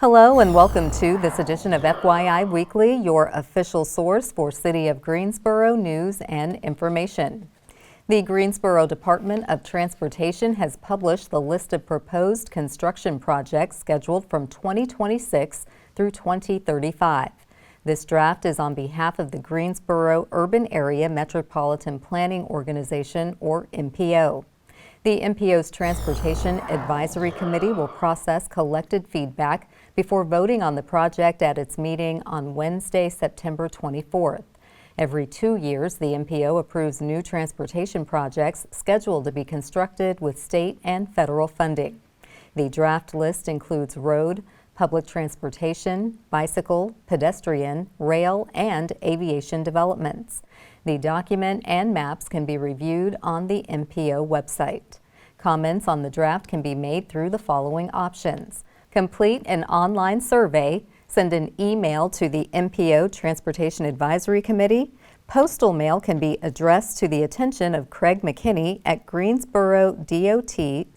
Hello and welcome to this edition of FYI Weekly, your official source for City of Greensboro news and information. The Greensboro Department of Transportation has published the list of proposed construction projects scheduled from 2026 through 2035. This draft is on behalf of the Greensboro Urban Area Metropolitan Planning Organization, or MPO. The MPO's Transportation Advisory Committee will process collected feedback before voting on the project at its meeting on Wednesday, September 24th. Every 2 years, the MPO approves new transportation projects scheduled to be constructed with state and federal funding. The draft list includes road, public transportation, bicycle, pedestrian, rail, and aviation developments. The document and maps can be reviewed on the MPO website. Comments on the draft can be made through the following options. Complete an online survey, send an email to the MPO Transportation Advisory Committee. Postal mail can be addressed to the attention of Craig McKinney at Greensboro DOT/MPO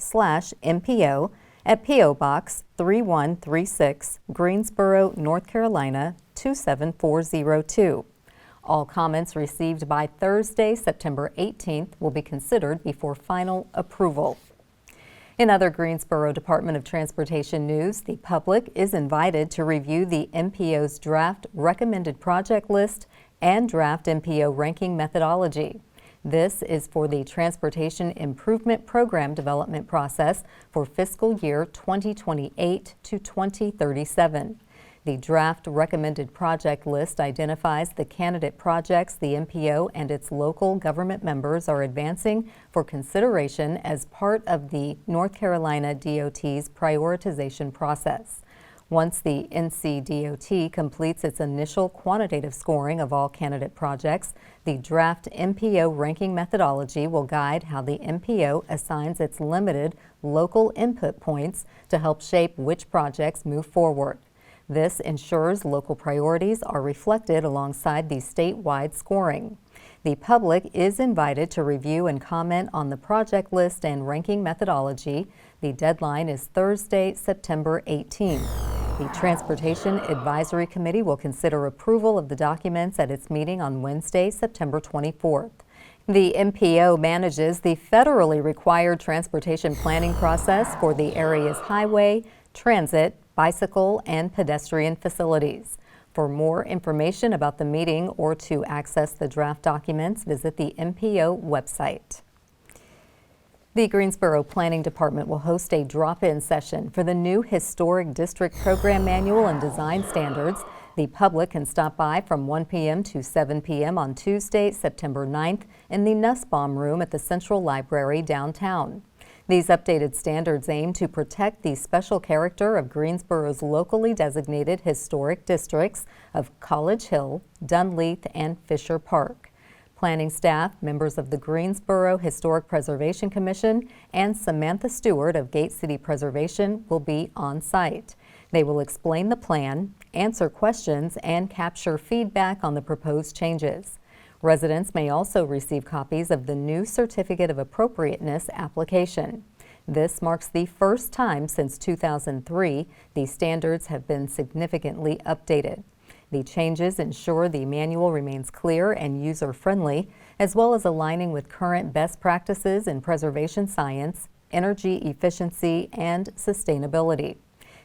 at P.O. Box 3136, Greensboro, North Carolina 27402. All comments received by Thursday, September 18th will be considered before final approval. In other Greensboro Department of Transportation news, the public is invited to review the MPO's draft recommended project list and draft MPO ranking methodology. This is for the Transportation Improvement Program development process for fiscal year 2028 to 2037. The draft recommended project list identifies the candidate projects the MPO and its local government members are advancing for consideration as part of the North Carolina DOT's prioritization process. Once the NCDOT completes its initial quantitative scoring of all candidate projects, the draft MPO ranking methodology will guide how the MPO assigns its limited local input points to help shape which projects move forward. This ensures local priorities are reflected alongside the statewide scoring. The public is invited to review and comment on the project list and ranking methodology. The deadline is Thursday, September 18th. The Transportation Advisory Committee will consider approval of the documents at its meeting on Wednesday, September 24th. The MPO manages the federally required transportation planning process for the area's highway, transit, bicycle, and pedestrian facilities. For more information about the meeting or to access the draft documents, visit the MPO website. The Greensboro Planning Department will host a drop-in session for the new Historic District Program Manual and Design Standards. The public can stop by from 1 p.m. to 7 p.m. on Tuesday, September 9th in the Nussbaum Room at the Central Library downtown. These updated standards aim to protect the special character of Greensboro's locally designated historic districts of College Hill, Dunleith, and Fisher Park. Planning staff, members of the Greensboro Historic Preservation Commission, and Samantha Stewart of Gate City Preservation will be on site. They will explain the plan, answer questions, and capture feedback on the proposed changes. Residents may also receive copies of the new Certificate of Appropriateness application. This marks the first time since 2003 these standards have been significantly updated. The changes ensure the manual remains clear and user-friendly, as well as aligning with current best practices in preservation science, energy efficiency, and sustainability.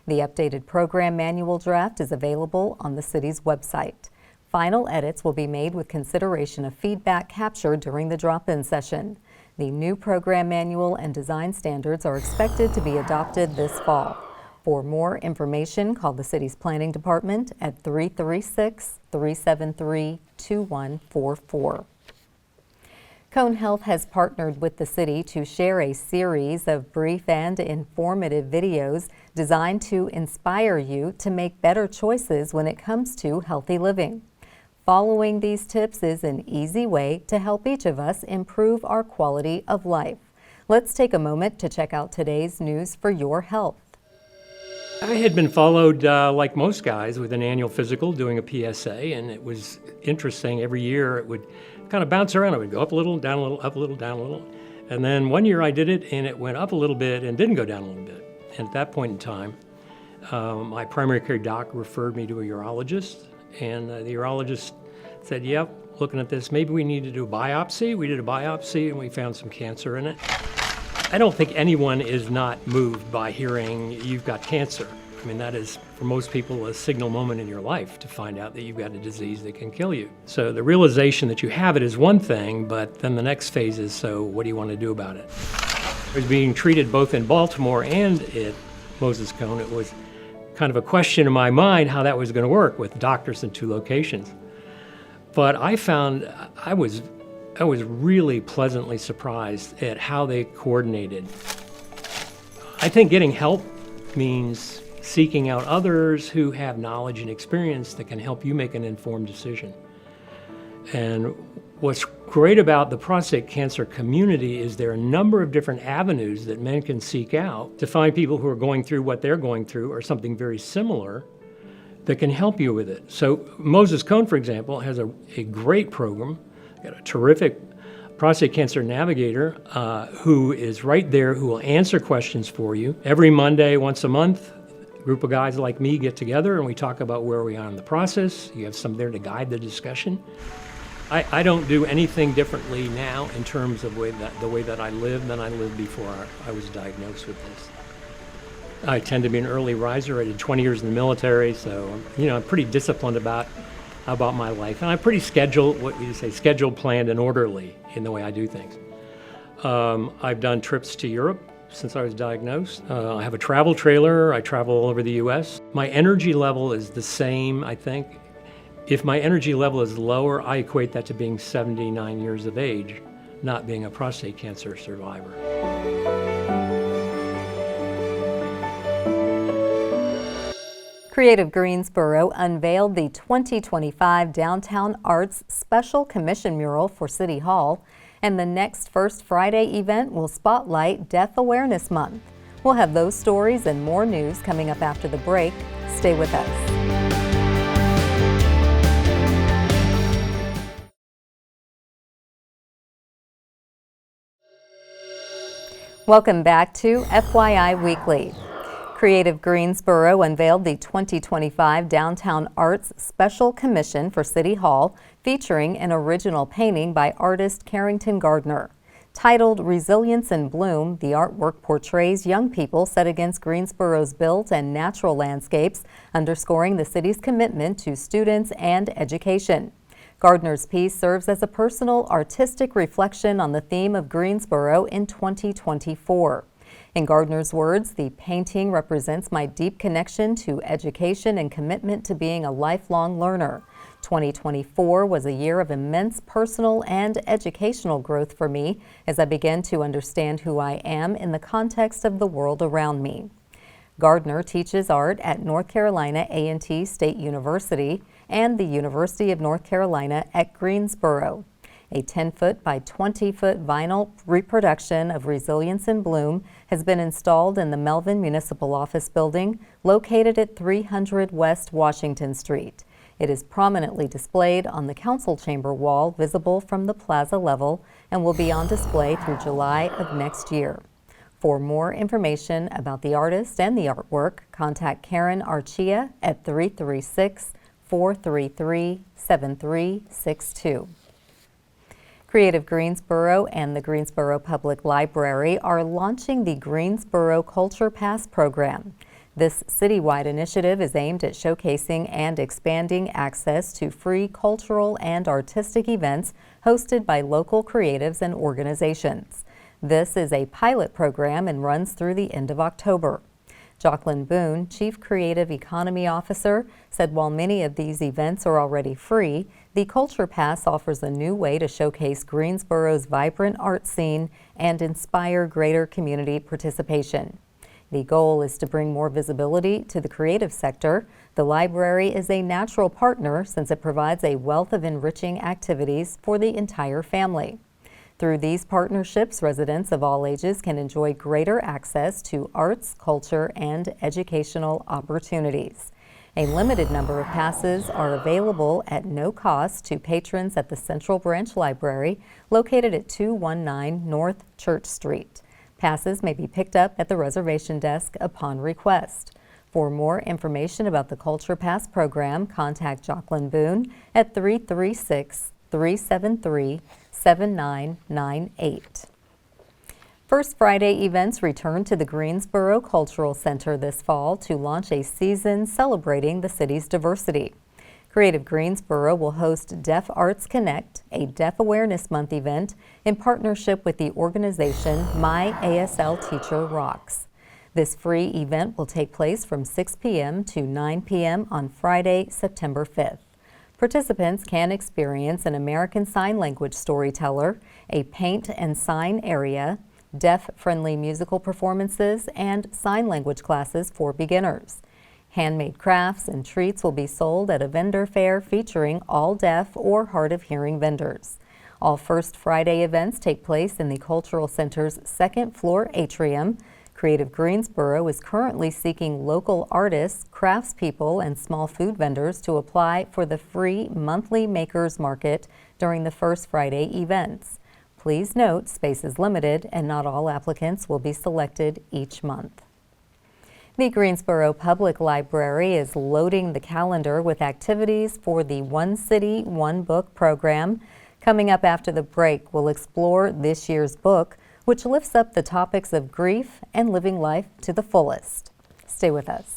The updated program manual draft is available on the city's website. Final edits will be made with consideration of feedback captured during the drop-in session. The new program manual and design standards are expected to be adopted this fall. For more information, call the city's planning department at 336-373-2144. Cone Health has partnered with the city to share a series of brief and informative videos designed to inspire you to make better choices when it comes to healthy living. Following these tips is an easy way to help each of us improve our quality of life. Let's take a moment to check out today's news for your health. I had been followed, like most guys, with an annual physical, doing a PSA, and it was interesting. Every year it would kind of bounce around. It would go up a little, down a little, up a little, down a little. And then one year I did it, and it went up a little bit and didn't go down a little bit. And at that point in time, My primary care doc referred me to a urologist, and the urologist said, yep, looking at this, maybe we need to do a biopsy. We did a biopsy and we found some cancer in it. I don't think anyone is not moved by hearing you've got cancer. I mean, that is, for most people, a signal moment in your life to find out that you've got a disease that can kill you. So the realization that you have it is one thing, but then the next phase is, so what do you want to do about it? I was being treated both in Baltimore and at Moses Cone. It was kind of a question in my mind how that was going to work with doctors in 2 locations. But I found I was really pleasantly surprised at how they coordinated. I think getting help means seeking out others who have knowledge and experience that can help you make an informed decision. And what's great about the prostate cancer community is there are a number of different avenues that men can seek out to find people who are going through what they're going through or something very similar that can help you with it. So Moses Cone, for example, has a great program, got a terrific prostate cancer navigator who is right there, who will answer questions for you. Every Monday, once a month, a group of guys like me get together and we talk about where we are in the process. You have some there to guide the discussion. I don't do anything differently now in terms of the way that I live than I lived before I was diagnosed with this. I tend to be an early riser. I did 20 years in the military, so I'm pretty disciplined about my life, and I'm pretty scheduled, planned, and orderly in the way I do things. I've done trips to Europe since I was diagnosed. I have a travel trailer. I travel all over the U.S. My energy level is the same, I think. If my energy level is lower, I equate that to being 79 years of age, not being a prostate cancer survivor. Creative Greensboro unveiled the 2025 Downtown Arts Special Commission mural for City Hall, and the next First Friday event will spotlight Death Awareness Month. We'll have those stories and more news coming up after the break. Stay with us. Welcome back to FYI Weekly. Creative Greensboro unveiled the 2025 Downtown Arts Special Commission for City Hall, featuring an original painting by artist Carrington Gardner. Titled Resilience in Bloom, the artwork portrays young people set against Greensboro's built and natural landscapes, underscoring the city's commitment to students and education. Gardner's piece serves as a personal artistic reflection on the theme of Greensboro in 2024. In Gardner's words, the painting represents my deep connection to education and commitment to being a lifelong learner. 2024 was a year of immense personal and educational growth for me as I began to understand who I am in the context of the world around me. Gardner teaches art at North Carolina A&T State University and the University of North Carolina at Greensboro. A 10-foot by 20-foot vinyl reproduction of Resilience in Bloom has been installed in the Melvin Municipal Office Building located at 300 West Washington Street. It is prominently displayed on the council chamber wall visible from the plaza level and will be on display through July of next year. For more information about the artist and the artwork, contact Karen Archia at 336-433-7362. Creative Greensboro and the Greensboro Public Library are launching the Greensboro Culture Pass program. This citywide initiative is aimed at showcasing and expanding access to free cultural and artistic events hosted by local creatives and organizations. This is a pilot program and runs through the end of October. Jocelyn Boone, Chief Creative Economy Officer, said while many of these events are already free, the Culture Pass offers a new way to showcase Greensboro's vibrant art scene and inspire greater community participation. The goal is to bring more visibility to the creative sector. The library is a natural partner since it provides a wealth of enriching activities for the entire family. Through these partnerships, residents of all ages can enjoy greater access to arts, culture, and educational opportunities. A limited number of passes are available at no cost to patrons at the Central Branch Library, located at 219 North Church Street. Passes may be picked up at the reservation desk upon request. For more information about the Culture Pass program, contact Jocelyn Boone at 336-373-7998. First Friday events return to the Greensboro Cultural Center this fall to launch a season celebrating the city's diversity. Creative Greensboro will host Deaf Arts Connect, a Deaf Awareness Month event in partnership with the organization My ASL Teacher Rocks. This free event will take place from 6 p.m. to 9 p.m. on Friday, September 5th. Participants can experience an American Sign Language storyteller, a paint and sign area, deaf-friendly musical performances, and sign language classes for beginners. Handmade crafts and treats will be sold at a vendor fair featuring all deaf or hard of hearing vendors. All First Friday events take place in the Cultural Center's second floor atrium. Creative Greensboro is currently seeking local artists, craftspeople, and small food vendors to apply for the free monthly Makers Market during the First Friday events. Please note, space is limited and not all applicants will be selected each month. The Greensboro Public Library is loading the calendar with activities for the One City, One Book program. Coming up after the break, we'll explore this year's book, which lifts up the topics of grief and living life to the fullest. Stay with us.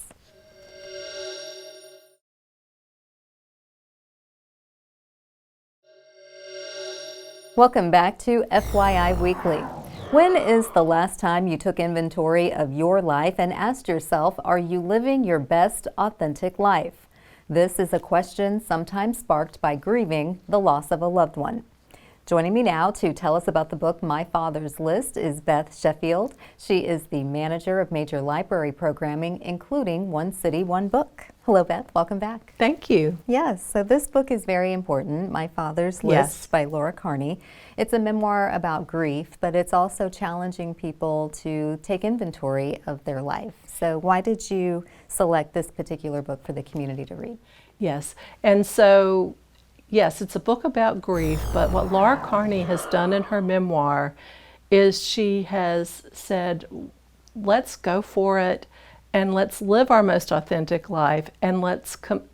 Welcome back to FYI Weekly. When is the last time you took inventory of your life and asked yourself, are you living your best, authentic life? This is a question sometimes sparked by grieving the loss of a loved one. Joining me now to tell us about the book My Father's List is Beth Sheffield. She is the manager of major library programming, including One City, One Book. Hello, Beth. Welcome back. Thank you. Yes, so this book is very important, My Father's List by Laura Carney. It's a memoir about grief, but it's also challenging people to take inventory of their life. So why did you select this particular book for the community to read? Yes, and so yes, it's a book about grief, but what Laura Carney has done in her memoir is she has said, let's go for it and let's live our most authentic life. And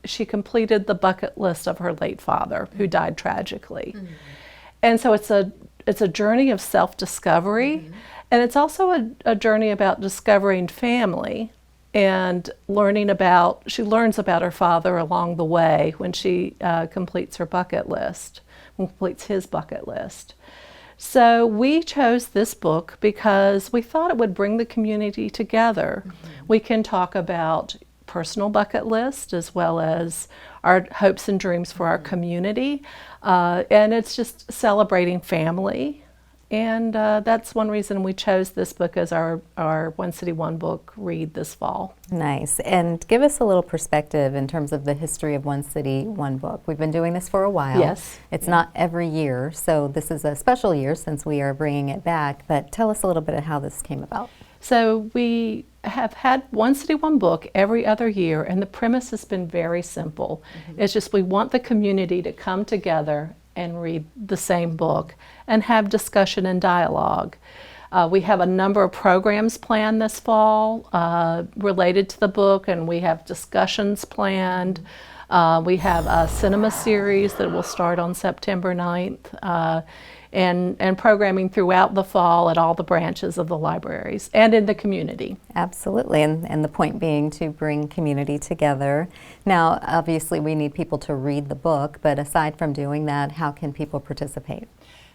she completed the bucket list of her late father, who died tragically. Mm-hmm. And so it's a journey of self-discovery, mm-hmm. and it's also a journey about discovering family and she learns about her father along the way when she completes his bucket list. So we chose this book because we thought it would bring the community together. Mm-hmm. We can talk about personal bucket list as well as our hopes and dreams for our community. And it's just celebrating family. And that's one reason we chose this book as our One City, One Book read this fall. Nice. And give us a little perspective in terms of the history of One City, One Book. We've been doing this for a while. Yes. It's not every year, so this is a special year since we are bringing it back. But tell us a little bit of how this came about. So we have had One City, One Book every other year, and the premise has been very simple. Mm-hmm. It's just we want the community to come together and read the same book and have discussion and dialogue. We have a number of programs planned this fall related to the book, and we have discussions planned. We have a cinema series that will start on September 9th, and programming throughout the fall at all the branches of the libraries and in the community. Absolutely, and the point being to bring community together. Now, obviously we need people to read the book, but aside from doing that, how can people participate?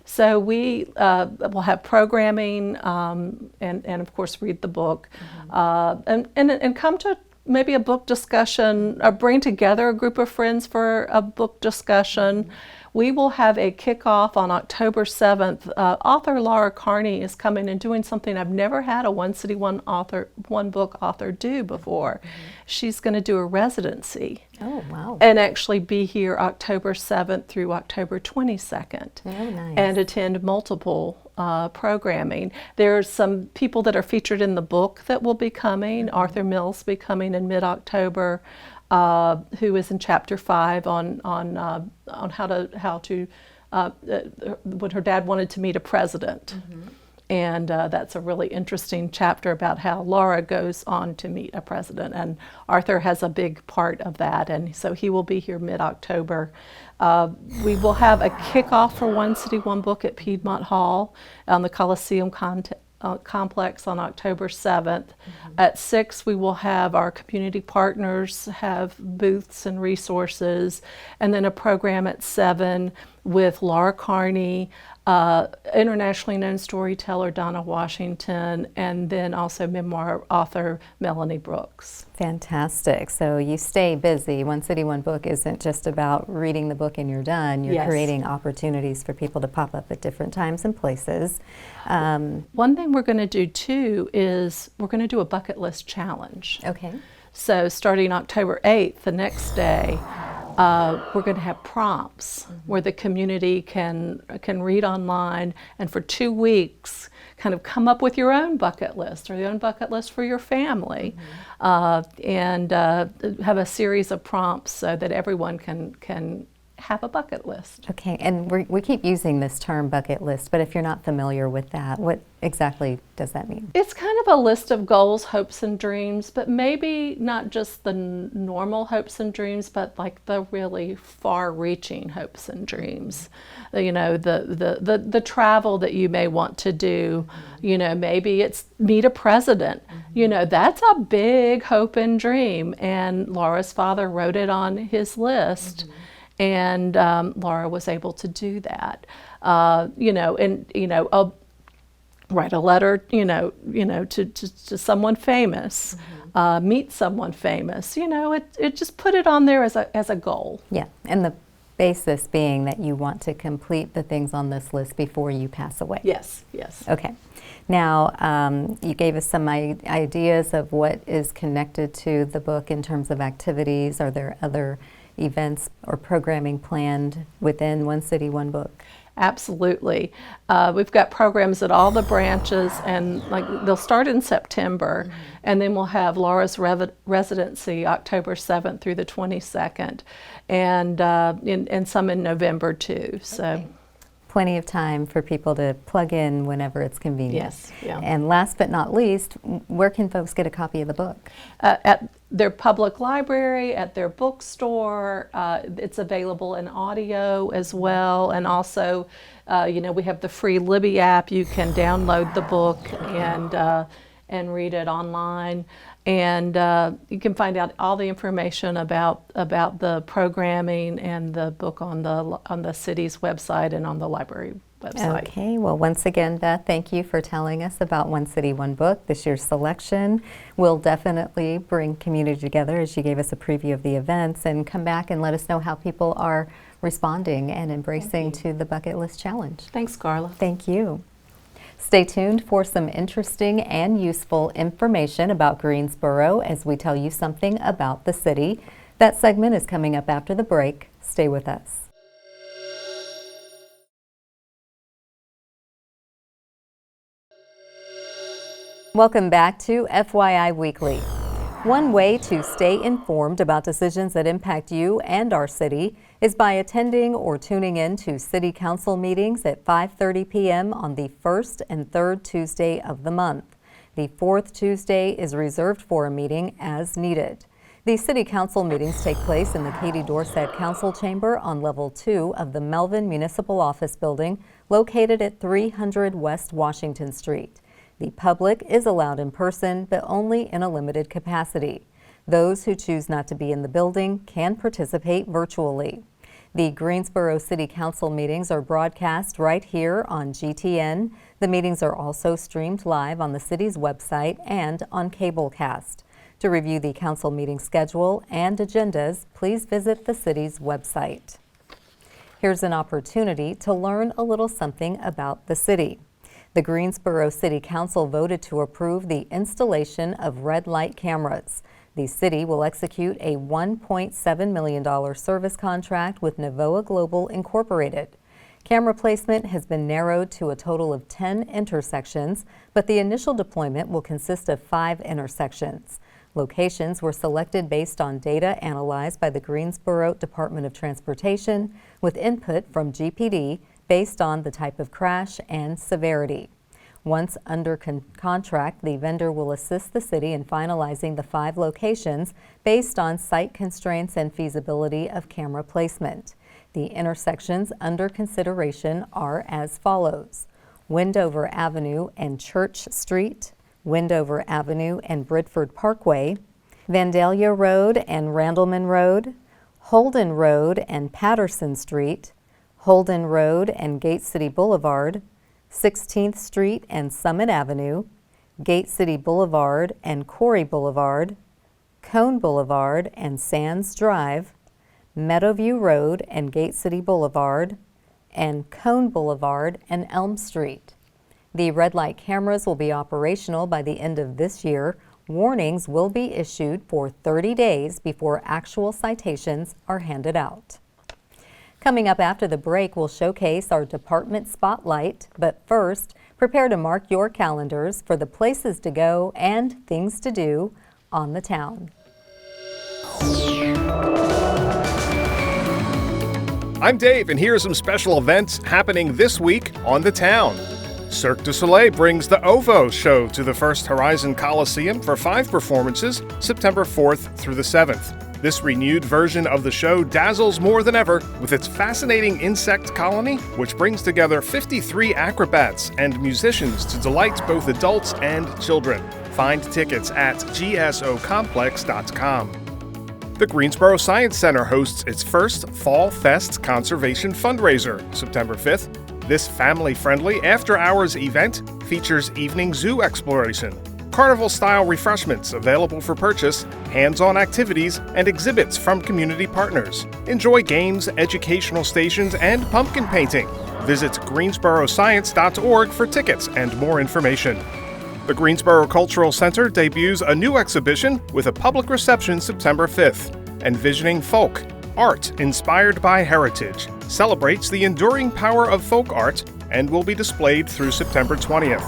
So we will have programming and of course read the book, mm-hmm. and come to maybe a book discussion, or bring together a group of friends for a book discussion. Mm-hmm. We will have a kickoff on October 7th. Author Laura Carney is coming and doing something I've never had a One City, One Book author do before. Mm-hmm. She's going to do a residency. Oh, wow. And actually be here October 7th through October 22nd. Oh, nice. And attend multiple programming. There's some people that are featured in the book that will be coming. Mm-hmm. Arthur Mills will be coming in mid-October. Who is in Chapter 5 on how to when her dad wanted to meet a president, mm-hmm. And that's a really interesting chapter about how Laura goes on to meet a president. And Arthur has a big part of that. And so he will be here mid-October. We will have a kickoff for One City, One Book at Piedmont Hall on the Coliseum complex on October 7th. At 6, we will have our community partners have booths and resources, and then a program at 7 with Laura Carney, internationally known storyteller Donna Washington, and then also memoir author Melanie Brooks. Fantastic. So you stay busy. One City, One Book isn't just about reading the book and you're done. You're Yes. creating opportunities for people to pop up at different times and places. One thing we're going to do too is we're going to do a bucket list challenge. Okay. So starting October 8th, the next day, we're going to have prompts where the community can read online, and for 2 weeks kind of come up with your own bucket list or your own bucket list for your family, and have a series of prompts so that everyone can have a bucket list. Okay, and we keep using this term bucket list, but if you're not familiar with that, what exactly does that mean? It's kind of a list of goals, hopes, and dreams, but maybe not just the normal hopes and dreams, but like the really far-reaching hopes and dreams. You know, the travel that you may want to do. You know, maybe it's meet a president. You know, that's a big hope and dream. And Laura's father wrote it on his list. And Laura was able to do that. You know, and you know, write a letter, to someone famous, meet someone famous. You know, it just put it on there as a goal. Yeah, and the basis being that you want to complete the things on this list before you pass away. Yes, yes. Okay. Now, you gave us some ideas of what is connected to the book in terms of activities. Are there other events or programming planned within One City, One Book? Absolutely. We've got programs at all the branches, and like they'll start in September, and then we'll have Laura's residency October 7th through the 22nd, and some in November too. So. Okay. Plenty of time for people to plug in whenever it's convenient. Yes, yeah. And last but not least, where can folks get a copy of the book? At their public library, at their bookstore. It's available in audio as well, and also, we have the free Libby app. You can download the book and read it online. And you can find out all the information about the programming and the book on the city's website and on the library website. Okay, well, once again, Beth, thank you for telling us about One City, One Book. This year's selection will definitely bring community together, as you gave us a preview of the events, and come back and let us know how people are responding and embracing to the Bucket List Challenge. Thanks, Carla. Thank you. Stay tuned for some interesting and useful information about Greensboro as we tell you something about the city. That segment is coming up after the break. Stay with us. Welcome back to FYI Weekly. One way to stay informed about decisions that impact you and our city is by attending or tuning in to City Council meetings at 5:30 p.m. on the first and third Tuesday of the month. The fourth Tuesday is reserved for a meeting as needed. The City Council meetings take place in the Katie Dorset Council Chamber on Level 2 of the Melvin Municipal Office Building located at 300 West Washington Street. The public is allowed in person, but only in a limited capacity. Those who choose not to be in the building can participate virtually. The Greensboro City Council meetings are broadcast right here on GTN. The meetings are also streamed live on the city's website and on Cablecast. To review the council meeting schedule and agendas, please visit the city's website. Here's an opportunity to learn a little something about the city. The Greensboro City Council voted to approve the installation of red light cameras. The city will execute a $1.7 million service contract with Novoa Global Incorporated. Camera placement has been narrowed to a total of 10 intersections, but the initial deployment will consist of 5 intersections. Locations were selected based on data analyzed by the Greensboro Department of Transportation with input from GPD based on the type of crash and severity. Once under contract, the vendor will assist the city in finalizing the 5 locations based on site constraints and feasibility of camera placement. The intersections under consideration are as follows: Wendover Avenue and Church Street, Wendover Avenue and Bridford Parkway, Vandalia Road and Randleman Road, Holden Road and Patterson Street, Holden Road and Gate City Boulevard, 16th Street and Summit Avenue, Gate City Boulevard and Corey Boulevard, Cone Boulevard and Sands Drive, Meadowview Road and Gate City Boulevard, and Cone Boulevard and Elm Street. The red light cameras will be operational by the end of this year. Warnings will be issued for 30 days before actual citations are handed out. Coming up after the break, we'll showcase our department spotlight, but first, prepare to mark your calendars for the places to go and things to do on the town. I'm Dave, and here are some special events happening this week on the town. Cirque du Soleil brings the OVO show to the First Horizon Coliseum for 5 performances, September 4th through the 7th. This renewed version of the show dazzles more than ever with its fascinating insect colony, which brings together 53 acrobats and musicians to delight both adults and children. Find tickets at gsocomplex.com. The Greensboro Science Center hosts its first Fall Fest Conservation Fundraiser, September 5th. This family-friendly after-hours event features evening zoo exploration, carnival-style refreshments available for purchase, hands-on activities, and exhibits from community partners. Enjoy games, educational stations, and pumpkin painting. Visit greensboroscience.org for tickets and more information. The Greensboro Cultural Center debuts a new exhibition with a public reception September 5th. Envisioning Folk, Art Inspired by Heritage, celebrates the enduring power of folk art and will be displayed through September 20th.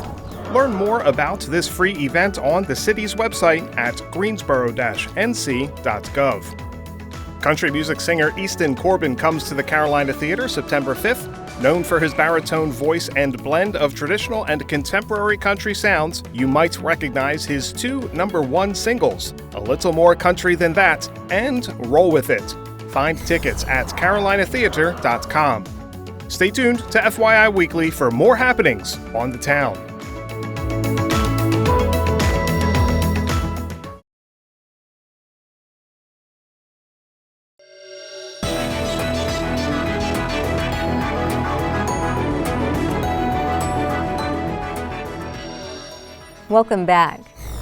Learn more about this free event on the city's website at greensboro-nc.gov. Country music singer Easton Corbin comes to the Carolina Theater September 5th. Known for his baritone voice and blend of traditional and contemporary country sounds, you might recognize his 2 #1 singles, A Little More Country Than That and Roll With It. Find tickets at carolinatheater.com. Stay tuned to FYI Weekly for more happenings on the town. Welcome back.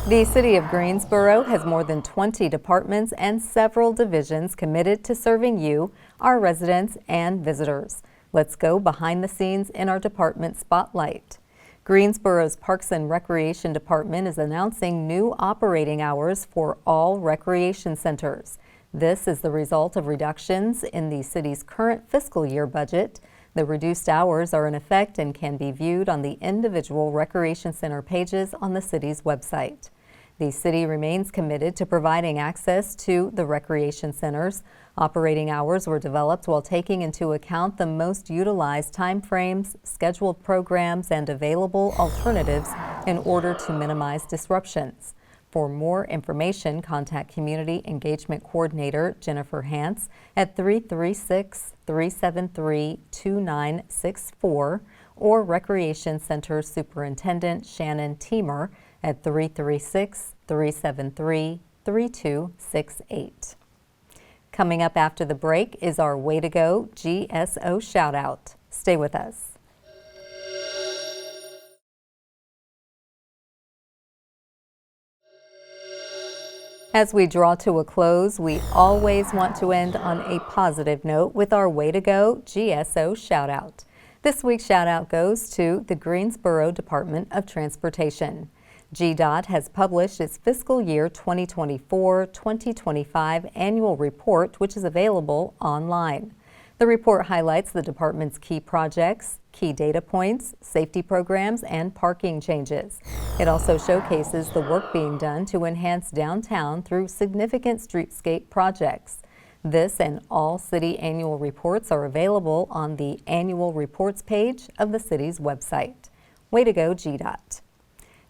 The City of Greensboro has more than 20 departments and several divisions committed to serving you, our residents and visitors. Let's go behind the scenes in our department spotlight. Greensboro's Parks and Recreation Department is announcing new operating hours for all recreation centers. This is the result of reductions in the city's current fiscal year budget. The reduced hours are in effect and can be viewed on the individual recreation center pages on the city's website. The city remains committed to providing access to the recreation centers. Operating hours were developed while taking into account the most utilized timeframes, scheduled programs, and available alternatives in order to minimize disruptions. For more information, contact Community Engagement Coordinator Jennifer Hance at 336-373-2964 or Recreation Center Superintendent Shannon Teemer at 336-373-3268. Coming up after the break is our Way to Go GSO Shoutout. Stay with us. As we draw to a close, we always want to end on a positive note with our Way to Go GSO Shoutout. This week's shoutout goes to the Greensboro Department of Transportation. GDOT has published its fiscal year 2024-2025 annual report, which is available online. The report highlights the department's key projects, key data points, safety programs, and parking changes. It also showcases the work being done to enhance downtown through significant streetscape projects. This and all city annual reports are available on the annual reports page of the city's website. Way to go, GDOT.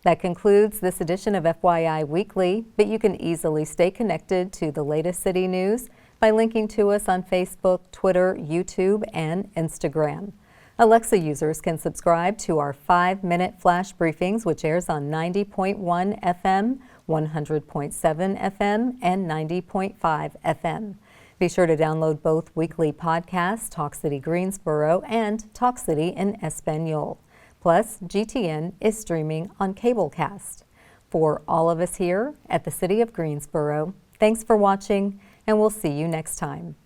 That concludes this edition of FYI Weekly, but you can easily stay connected to the latest city news by linking to us on Facebook, Twitter, YouTube, and Instagram. Alexa users can subscribe to our 5-minute flash briefings, which airs on 90.1 FM, 100.7 FM, and 90.5 FM. Be sure to download both weekly podcasts, Talk City Greensboro and Talk City in Espanol. Plus, GTN is streaming on Cablecast. For all of us here at the City of Greensboro, thanks for watching, and we'll see you next time.